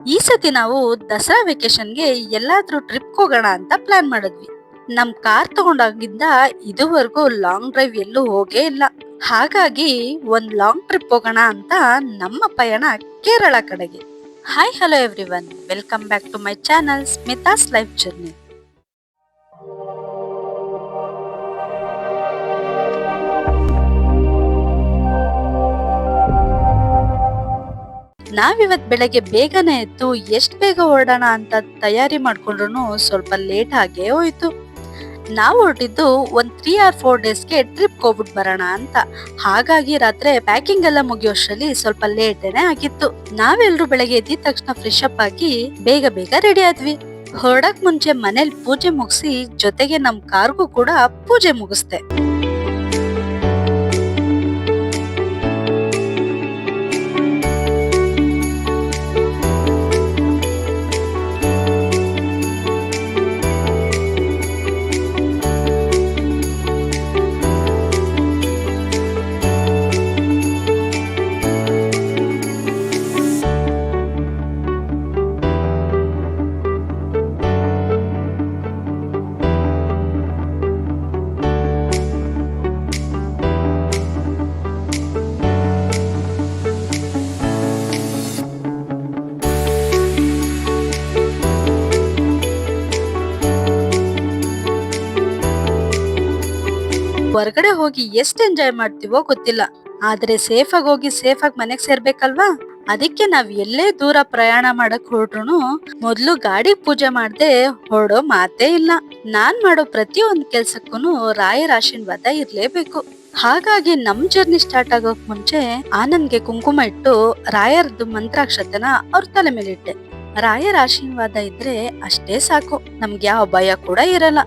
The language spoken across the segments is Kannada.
ಈ ಸತಿ ನಾವು ದಸರಾ ವೆಕೇಶನ್ಗೆ ಎಲ್ಲಾದ್ರೂ ಟ್ರಿಪ್ ಹೋಗೋಣ ಅಂತ ಪ್ಲಾನ್ ಮಾಡಿದ್ವಿ. ನಮ್ ಕಾರ್ ತಗೊಂಡಾಗಿಂದ ಇದುವರೆಗೂ ಲಾಂಗ್ ಡ್ರೈವ್ ಎಲ್ಲೂ ಹೋಗೇ ಇಲ್ಲ. ಹಾಗಾಗಿ ಒಂದ್ ಲಾಂಗ್ ಟ್ರಿಪ್ ಹೋಗೋಣ ಅಂತ ನಮ್ಮ ಪಯಣ ಕೇರಳ ಕಡೆಗೆ. Hi hello everyone, welcome back to my channel Smitha's life journey. ನಾವಿವತ್ ಬೆಳಗ್ಗೆ ಬೇಗನೆ ಎದ್ದು ಎಷ್ಟ್ ಬೇಗ ಹೊರಡೋಣ ಅಂತ ತಯಾರಿ ಮಾಡ್ಕೊಂಡ್ರು ಸ್ವಲ್ಪ ಲೇಟ್ ಆಗೇ ಹೋಯ್ತು. ನಾವು ಹೊರಟಿದ್ದು ಒಂದ್ 3 or 4 ಡೇಸ್ಗೆ ಟ್ರಿಪ್ ಹೋಗ್ಬಿಟ್ಟು ಬರೋಣ ಅಂತ. ಹಾಗಾಗಿ ರಾತ್ರಿ ಪ್ಯಾಕಿಂಗ್ ಎಲ್ಲ ಮುಗಿಯೋಷ್ಟ್ರಲ್ಲಿ ಸ್ವಲ್ಪ ಲೇಟೇನೆ ಆಗಿತ್ತು. ನಾವೆಲ್ರು ಬೆಳಗ್ಗೆ ಎದ್ದಿದ ತಕ್ಷಣ ಫ್ರೆಶ್ ಅಪ್ ಆಗಿ ಬೇಗ ಬೇಗ ರೆಡಿ ಆದ್ವಿ. ಹೊರಡಕ್ ಮುಂಚೆ ಮನೇಲಿ ಪೂಜೆ ಮುಗಿಸಿ ಜೊತೆಗೆ ನಮ್ ಕಾರ್ಗೂ ಕೂಡ ಪೂಜೆ ಮುಗಿಸ್ದೆ. ಹೊರಗಡೆ ಹೋಗಿ ಎಷ್ಟ್ ಎಂಜಾಯ್ ಮಾಡ್ತೀವೋ ಗೊತ್ತಿಲ್ಲ, ಆದ್ರೆ ಸೇಫ್ ಆಗಿ ಹೋಗಿ ಸೇಫ್ ಆಗಿ ಮನೆಗ್ ಸೇರ್ಬೇಕಲ್ವಾ. ಅದಕ್ಕೆ ನಾವ್ ಎಲ್ಲೇ ದೂರ ಪ್ರಯಾಣ ಮಾಡಕ್ ಹೊರಟ್ರು ಮೊದ್ಲು ಗಾಡಿ ಪೂಜೆ ಮಾಡ್ದೆ ಹೊರಡೋ ಮಾತೇ ಇಲ್ಲ. ನಾನ್ ಮಾಡೋ ಪ್ರತಿಯೊಂದ್ ಕೆಲ್ಸಕ್ಕೂನು ರಾಯರ ಆಶೀರ್ವಾದ ಇರ್ಲೇಬೇಕು. ಹಾಗಾಗಿ ನಮ್ ಜರ್ನಿ ಸ್ಟಾರ್ಟ್ ಆಗೋಕ್ ಮುಂಚೆ ಆನಂದ್ಗೆ ಕುಂಕುಮ ಇಟ್ಟು ರಾಯರದ್ದು ಮಂತ್ರಾಕ್ಷತೆನ ಅವ್ರ ತಲೆ ಮೇಲೆ ಇಟ್ಟೆ. ರಾಯರ ಆಶೀರ್ವಾದ ಇದ್ರೆ ಅಷ್ಟೇ ಸಾಕು, ನಮ್ಗೆ ಯಾವ ಭಯ ಕೂಡ ಇರಲ್ಲ.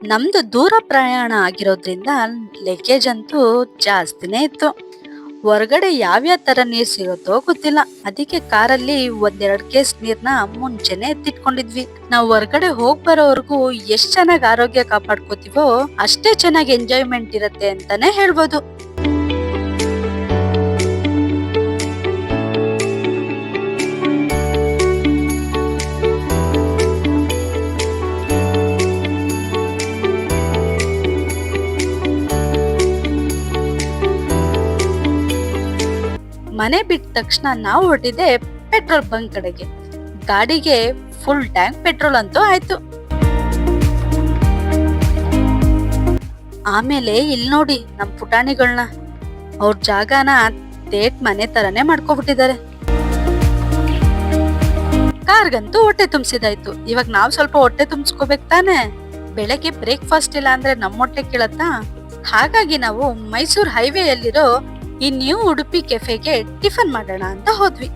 ನಮ್ದು ದೂರ ಪ್ರಯಾಣ ಆಗಿರೋದ್ರಿಂದ ಲಗೇಜ್ ಅಂತೂ ಜಾಸ್ತಿನೇ ಇತ್ತು. ಹೊರಗಡೆ ಯಾವ್ಯಾವ ತರ ನೀರ್ ಸಿಗುತ್ತೋ ಗೊತ್ತಿಲ್ಲ, ಅದಕ್ಕೆ ಕಾರಲ್ಲಿ 1-2 ಕೇಸ್ ನೀರ್ನ ಮುಂಚೆನೆ ಎತ್ತಿಟ್ಕೊಂಡಿದ್ವಿ. ನಾವ್ ಹೊರಗಡೆ ಹೋಗ್ ಬರೋವರೆಗೂ ಎಷ್ಟ್ ಚೆನ್ನಾಗಿ ಆರೋಗ್ಯ ಕಾಪಾಡ್ಕೋತೀವೋ ಅಷ್ಟೇ ಚೆನ್ನಾಗಿ ಎಂಜಾಯ್ಮೆಂಟ್ ಇರತ್ತೆ ಅಂತಾನೆ ಹೇಳ್ಬೋದು. ಮನೆ ಬಿಟ್ಟ ತಕ್ಷಣ ನಾವು ಹೊರಟಿದ್ದೆ ಪೆಟ್ರೋಲ್ ಬಂಕ್ ಕಡೆಗೆ. ಗಾಡಿಗೆ ಫುಲ್ ಟ್ಯಾಂಕ್ ಪೆಟ್ರೋಲ್ ಅಂತೂ ಆಯ್ತು. ಆಮೇಲೆ ಇಲ್ಲಿ ನೋಡಿ ನಮ್ ಪುಟಾಣಿಗಳನ್ನ, ಅವ್ರ ಜಾಗನ ತೇಟ್ ಮನೆ ತರನೇ ಮಾಡ್ಕೊಬಿಟ್ಟಿದ್ದಾರೆ. ಕಾರ್ಗಂತೂ ಹೊಟ್ಟೆ ತುಂಬಿಸಿದಾಯ್ತು. ಇವಾಗ ನಾವ್ ಸ್ವಲ್ಪ ಹೊಟ್ಟೆ ತುಂಬಿಸ್ಕೋಬೇಕು ತಾನೆ. ಬೆಳಗ್ಗೆ ಬ್ರೇಕ್ಫಾಸ್ಟ್ ಇಲ್ಲ ಅಂದ್ರೆ ನಮ್ಮ ಹೊಟ್ಟೆ ಕೇಳತ್ತಾ. ಹಾಗಾಗಿ ನಾವು ಮೈಸೂರು ಹೈವೇಯಲ್ಲಿರೋ ಈ ನ್ಯೂ ಉಡುಪಿ ಕೆಫೆಗೆ ಟಿಫನ್ ಮಾಡೋಣ ಅಂತ ಹೋದ್ವಿ.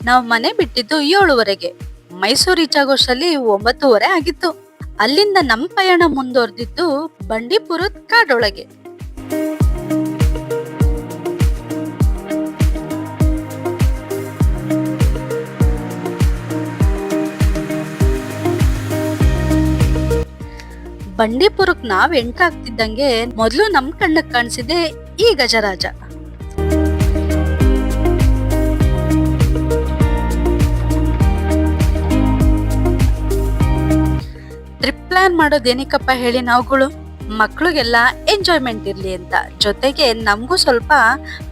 ನಾವು ಮನೆ ಬಿಟ್ಟಿದ್ದು 7:30ಗೆ. ಮೈಸೂರು ರೀಚ್ ಆಗೋಷ್ಟರಲ್ಲಿ 9:30 ಆಗಿತ್ತು. ಅಲ್ಲಿಂದ ನಮ್ ಪಯಣ ಮುಂದುವರೆದಿದ್ದು ಬಂಡೀಪುರದ ಕಾಡೊಳಗೆ. ಬಂಡೀಪುರಕ್ ನಾವ್ ಎಂಟ್ರ್ ಆಗ್ತಿದ್ದಂಗೆ ಮೊದ್ಲು ನಮ್ ಕಣ್ಣಕ್ ಕಾಣಿಸಿದೆ ಈ ಗಜರಾಜ. ಟ್ರಿಪ್ ಪ್ಲಾನ್ ಮಾಡೋದೇನಿಕಪ್ಪ ಹೇಳಿ ನಾವುಗಳು. ಮಕ್ಳಿಗೆಲ್ಲ ಎಂಜಾಯ್ಮೆಂಟ್ ಇರ್ಲಿ ಅಂತ, ಜೊತೆಗೆ ನಮಗೂ ಸ್ವಲ್ಪ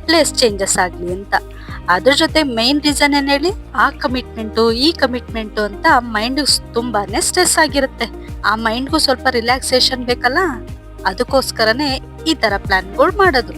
ಪ್ಲೇಸ್ ಚೇಂಜಸ್ ಆಗ್ಲಿ ಅಂತ. ಅದ್ರ ಜೊತೆ ಮೈನ್ ರೀಸನ್ ಏನ್ ಹೇಳಿ, ಆ ಕಮಿಟ್ಮೆಂಟು ಈ ಕಮಿಟ್ಮೆಂಟು ಅಂತ ಮೈಂಡ್ ತುಂಬಾನೇ ಸ್ಟ್ರೆಸ್ ಆಗಿರುತ್ತೆ. ಆ ಮೈಂಡ್ಗೂ ಸ್ವಲ್ಪ ರಿಲ್ಯಾಕ್ಸೇಷನ್ ಬೇಕಲ್ಲ, ಅದಕ್ಕೋಸ್ಕರನೇ ಈ ತರ ಪ್ಲಾನ್ಗಳು ಮಾಡೋದು.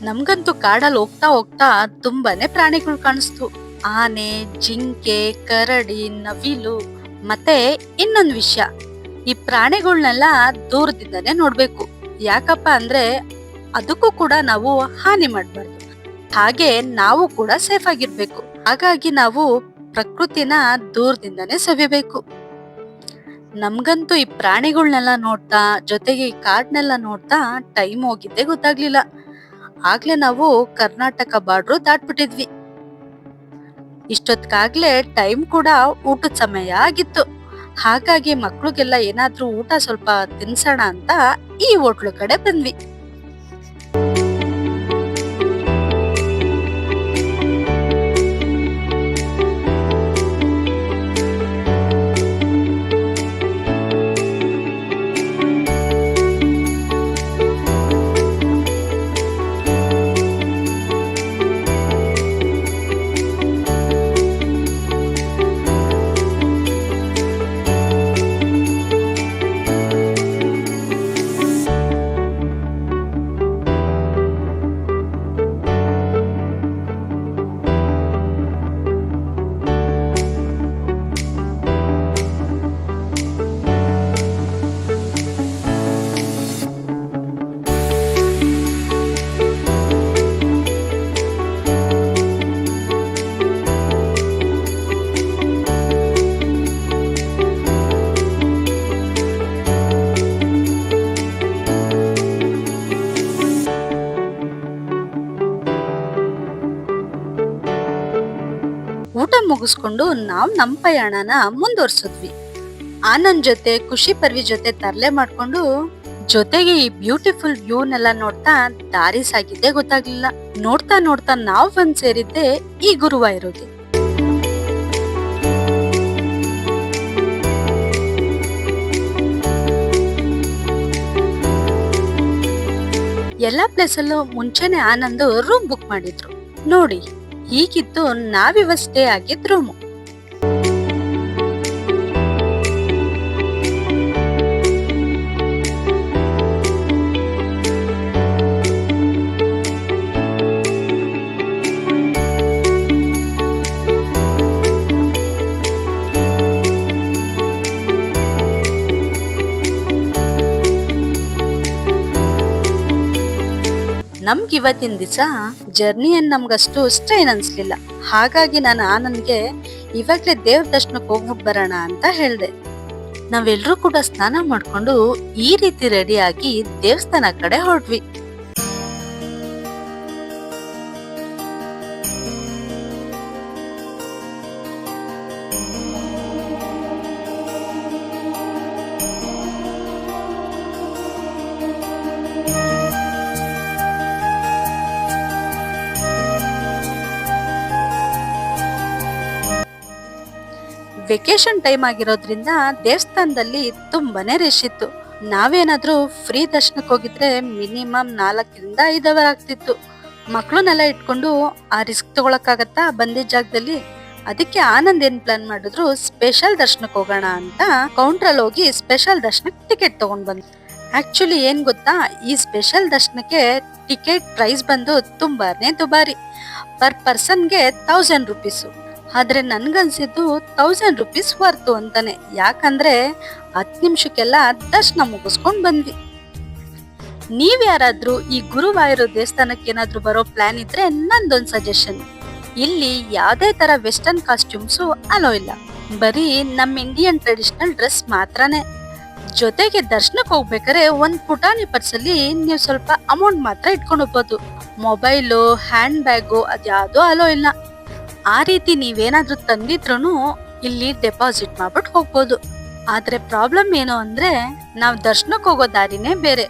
ನಮ್ಗಂತೂ ಕಾಡಲ್ಲಿ ಹೋಗ್ತಾ ಹೋಗ್ತಾ ತುಂಬಾನೇ ಪ್ರಾಣಿಗಳು ಕಾಣಿಸ್ತು. ಆನೆ, ಜಿಂಕೆ, ಕರಡಿ, ನವಿಲು. ಮತ್ತೆ ಇನ್ನೊಂದ್ ವಿಷಯ, ಈ ಪ್ರಾಣಿಗಳನ್ನೆಲ್ಲ ದೂರದಿಂದಾನೇ ನೋಡ್ಬೇಕು. ಯಾಕಪ್ಪ ಅಂದ್ರೆ ಅದಕ್ಕೂ ಕೂಡ ನಾವು ಹಾನಿ ಮಾಡ್ಬಾರ್ದು, ಹಾಗೆ ನಾವು ಕೂಡ ಸೇಫ್ ಆಗಿರ್ಬೇಕು. ಹಾಗಾಗಿ ನಾವು ಪ್ರಕೃತಿನ ದೂರದಿಂದಾನೇ ಸವಿಬೇಕು. ನಮ್ಗಂತೂ ಈ ಪ್ರಾಣಿಗಳನ್ನೆಲ್ಲ ನೋಡ್ತಾ, ಜೊತೆಗೆ ಈ ಕಾಡ್ನೆಲ್ಲ ನೋಡ್ತಾ ಟೈಮ್ ಹೋಗಿದ್ದೆ ಗೊತ್ತಾಗ್ಲಿಲ್ಲ. ಆಗ್ಲೇ ನಾವು ಕರ್ನಾಟಕ ಬಾರ್ಡ್ರು ದಾಟ್ಬಿಟ್ಟಿದ್ವಿ. ಇಷ್ಟೊತ್ಗಾಗ್ಲೇ ಟೈಮ್ ಕೂಡ ಊಟದ ಸಮಯ ಆಗಿತ್ತು. ಹಾಗಾಗಿ ಮಕ್ಳಿಗೆಲ್ಲ ಏನಾದ್ರೂ ಊಟ ಸ್ವಲ್ಪ ತಿನ್ಸೋಣ ಅಂತ ಈ ಹೋಟ್ಲು ಕಡೆ ಬಂದ್ವಿ. ಊಟ ಮುಗಿಸ್ಕೊಂಡು ನಾವ್ ನಮ್ ಪ್ರಯಾಣನ ಮುಂದುವರ್ಸಿದ್ವಿ. ಆನಂದ್ ಜೊತೆ, ಖುಷಿ ಪರ್ವಿ ಜೊತೆ ತರ್ಲೆ ಮಾಡ್ಕೊಂಡು, ಜೊತೆಗೆ ಈ ಬ್ಯೂಟಿಫುಲ್ ವ್ಯೂನೆಲ್ಲ ನೋಡ್ತಾ ದಾರಿ ಸಾಗಿದ್ದೆ ಗೊತ್ತಾಗ್ಲಿಲ್ಲ. ನೋಡ್ತಾ ನೋಡ್ತಾ ನಾವ್ ಬಂದ್ ಸೇರಿದ್ದೆ ಈ ಗುರುವಾಯೂರಿಗೆ. ಎಲ್ಲಾ ಪ್ಲೇಸಲ್ಲೂ ಮುಂಚೆನೆ ಆನಂದ್ ರೂಮ್ ಬುಕ್ ಮಾಡಿದ್ರು. ನೋಡಿ, ಹೀಗಿತ್ತು ನಾವಿವ ಸ್ಟೇ ಆಗಿದ್ ರೂಮು. ನಮ್ಗೆ ಇವತ್ತಿನ ದಿವಸ ಜರ್ನಿ ಏನ್ ನಮ್ಗಷ್ಟು ಸ್ಟ್ರೈನ್ ಅನ್ಸ್ಲಿಲ್ಲ. ಹಾಗಾಗಿ ನಾನು ಆನಂದ್ಗೆ ಇವಾಗ್ಲೇ ದೇವ್ರ ದರ್ಶನಕ್ಕೆ ಹೋಗ್ಬಿಟ್ಟು ಬರೋಣ ಅಂತ ಹೇಳ್ದೆ. ನಾವೆಲ್ಲರೂ ಕೂಡ ಸ್ನಾನ ಮಾಡ್ಕೊಂಡು ಈ ರೀತಿ ರೆಡಿ ಆಗಿ ದೇವಸ್ಥಾನ ಕಡೆ ಹೊರಟ್ವಿ. ವೆಕೇಶನ್ ಟೈಮ್ ಆಗಿರೋದ್ರಿಂದ ದೇವಸ್ಥಾನದಲ್ಲಿ ತುಂಬಾನೇ ರಶ್ ಇತ್ತು. ನಾವೇನಾದ್ರೂ ಫ್ರೀ ದರ್ಶನಕ್ಕೆ ಹೋಗಿದ್ರೆ ಮಿನಿಮಮ್ 4 ರಿಂದ 5 ಅವರ್ ಆಗ್ತಿತ್ತು. ಮಕ್ಳನ್ನೆಲ್ಲ ಇಟ್ಕೊಂಡು ಆ ರಿಸ್ಕ್ ತಗೊಳಕ್ಕಾಗತ್ತಾ ಬಂದಿದ್ದ ಜಾಗದಲ್ಲಿ? ಅದಕ್ಕೆ ಆನಂದ್ ಏನ್ ಪ್ಲಾನ್ ಮಾಡಿದ್ರು, ಸ್ಪೆಷಲ್ ದರ್ಶನಕ್ಕೆ ಹೋಗೋಣ ಅಂತ ಕೌಂಟ್ರಲ್ಲಿ ಹೋಗಿ ಸ್ಪೆಷಲ್ ದರ್ಶನಕ್ಕೆ ಟಿಕೆಟ್ ತಗೊಂಡ್ ಬಂದ್. ಆಕ್ಚುಲಿ ಏನ್ ಗೊತ್ತಾ, ಈ ಸ್ಪೆಷಲ್ ದರ್ಶನಕ್ಕೆ ಟಿಕೆಟ್ ಪ್ರೈಸ್ ಬಂದು ತುಂಬಾನೇ ದುಬಾರಿ. ಪರ್ ಪರ್ಸನ್ಗೆ 1000 ರುಪೀಸು. ಆದ್ರೆ ನನ್ಗನ್ಸಿದ್ದು 1000 ರುಪೀಸ್ ವರ್ತು ಅಂತಾನೆ. ಯಾಕಂದ್ರೆ 10 ನಿಮಿಷಕ್ಕೆಲ್ಲ ದರ್ಶನ ಮುಗಿಸ್ಕೊಂಡ್ ಬಂದ್ವಿ. ನೀವ್ ಯಾರಾದ್ರೂ ಈ ಗುರುವಾಯೂರು ದೇವಸ್ಥಾನಕ್ಕೆ ಏನಾದ್ರೂ ಬರೋ ಪ್ಲಾನ್ ಇದ್ರೆ ನಂದೊಂದ್ ಸಜೆಷನ್, ಇಲ್ಲಿ ಯಾವ್ದೇ ತರ ವೆಸ್ಟರ್ನ್ ಕಾಸ್ಟ್ಯೂಮ್ಸು ಅಲೋ ಇಲ್ಲ. ಬರೀ ನಮ್ ಇಂಡಿಯನ್ ಟ್ರೆಡಿಷನಲ್ ಡ್ರೆಸ್ ಮಾತ್ರನೇ. ಜೊತೆಗೆ ದರ್ಶನಕ್ಕೆ ಹೋಗ್ಬೇಕಾದ್ರೆ ಒಂದ್ ಪುಟಾಣಿ ಪರ್ಸಲ್ಲಿ ನೀವು ಸ್ವಲ್ಪ ಅಮೌಂಟ್ ಮಾತ್ರ ಇಟ್ಕೊಂಡು ಹೋಗ್ಬೋದು. ಮೊಬೈಲು, ಹ್ಯಾಂಡ್ ಬ್ಯಾಗು ಅದ್ಯಾವುದೋ ಅಲೋ ಇಲ್ಲ. ಆ ರೀತಿ ನೀವೇನಾದ್ರೂ ತಂದಿದ್ರೂ ಇಲ್ಲಿ ಡೆಪಾಸಿಟ್ ಮಾಡ್ಬಿಟ್ಟು ಹೋಗ್ಬೋದು. ಆದ್ರೆ ಪ್ರಾಬ್ಲಮ್ ಏನು ಅಂದ್ರೆ, ನಾವ್ ದರ್ಶನಕ್ಕೆ ಹೋಗೋ ದಾರಿನೇ ಬೇರೆ,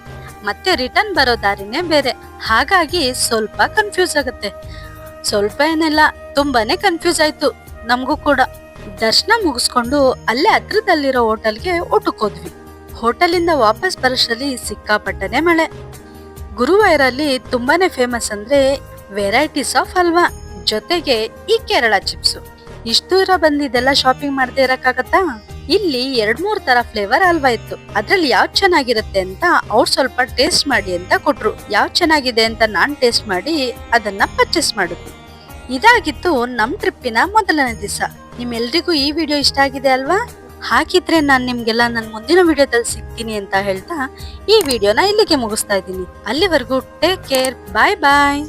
ಮತ್ತೆ ರಿಟರ್ನ್ ಬರೋ ದಾರಿನೇ ಬೇರೆ. ಹಾಗಾಗಿ ಸ್ವಲ್ಪ ಕನ್ಫ್ಯೂಸ್ ಆಗುತ್ತೆ. ಸ್ವಲ್ಪ ಏನೆಲ್ಲ, ತುಂಬಾನೇ ಕನ್ಫ್ಯೂಸ್ ಆಯ್ತು ನಮಗೂ ಕೂಡ. ದರ್ಶನ ಮುಗಿಸ್ಕೊಂಡು ಅಲ್ಲೇ ಹತ್ರದಲ್ಲಿರೋ ಹೋಟೆಲ್ಗೆ ಊಟಕ್ಕೆ ಹೋದ್ವಿ. ಹೋಟೆಲಿಂದ ವಾಪಸ್ ಬರೋಷ್ಟರಲ್ಲಿ ಸಿಕ್ಕಾಪಟ್ಟನೆ ಮಳೆ. ಗುರುವಾಯೂರಲ್ಲಿ ತುಂಬಾನೇ ಫೇಮಸ್ ಅಂದ್ರೆ ವೆರೈಟೀಸ್ ಆಫ್ ಹಲ್ವಾ, ಜೊತೆಗೆ ಈ ಕೇರಳ ಚಿಪ್ಸ್. ಇಷ್ಟು ದೂರ ಬಂದಿದ್ದೆಲ್ಲ ಶಾಪಿಂಗ್ ಮಾಡದೆ ಇರಕ್ಕಾಗತ್ತಾ? ಇಲ್ಲಿ 2-3 ತರ ಫ್ಲೇವರ್ ಹಲ್ವಾ ಇತ್ತು. ಅದ್ರಲ್ಲಿ ಯಾವ್ದು ಚೆನ್ನಾಗಿರುತ್ತೆ ಅಂತ ಅವ್ರು ಸ್ವಲ್ಪ ಟೇಸ್ಟ್ ಮಾಡಿ ಅಂತ ಕೊಟ್ರು. ಯಾವ್ದು ಚೆನ್ನಾಗಿದೆ ಅಂತ ನಾನ್ ಟೇಸ್ಟ್ ಮಾಡಿ ಅದನ್ನ ಪರ್ಚೇಸ್ ಮಾಡಿದ್ವಿ. ಇದಾಗಿತ್ತು ನಮ್ ಟ್ರಿಪ್ಪಿನ ಮೊದಲನೇ ದಿವಸ. ನಿಮ್ಮೆಲ್ರಿಗೂ ಈ ವಿಡಿಯೋ ಇಷ್ಟ ಆಗಿದೆ ಅಲ್ವಾ? ಹಾಗಿದ್ರೆ ನಾನ್ ನಿಮ್ಗೆಲ್ಲ ನನ್ ಮುಂದಿನ ವಿಡಿಯೋದಲ್ಲಿ ಸಿಗ್ತೀನಿ ಅಂತ ಹೇಳ್ತಾ ಈ ವಿಡಿಯೋನ ಇಲ್ಲಿಗೆ ಮುಗಿಸ್ತಾ ಇದ್ದೀನಿ. ಅಲ್ಲಿವರೆಗೂ ಟೇಕ್ ಕೇರ್, ಬಾಯ್ ಬಾಯ್.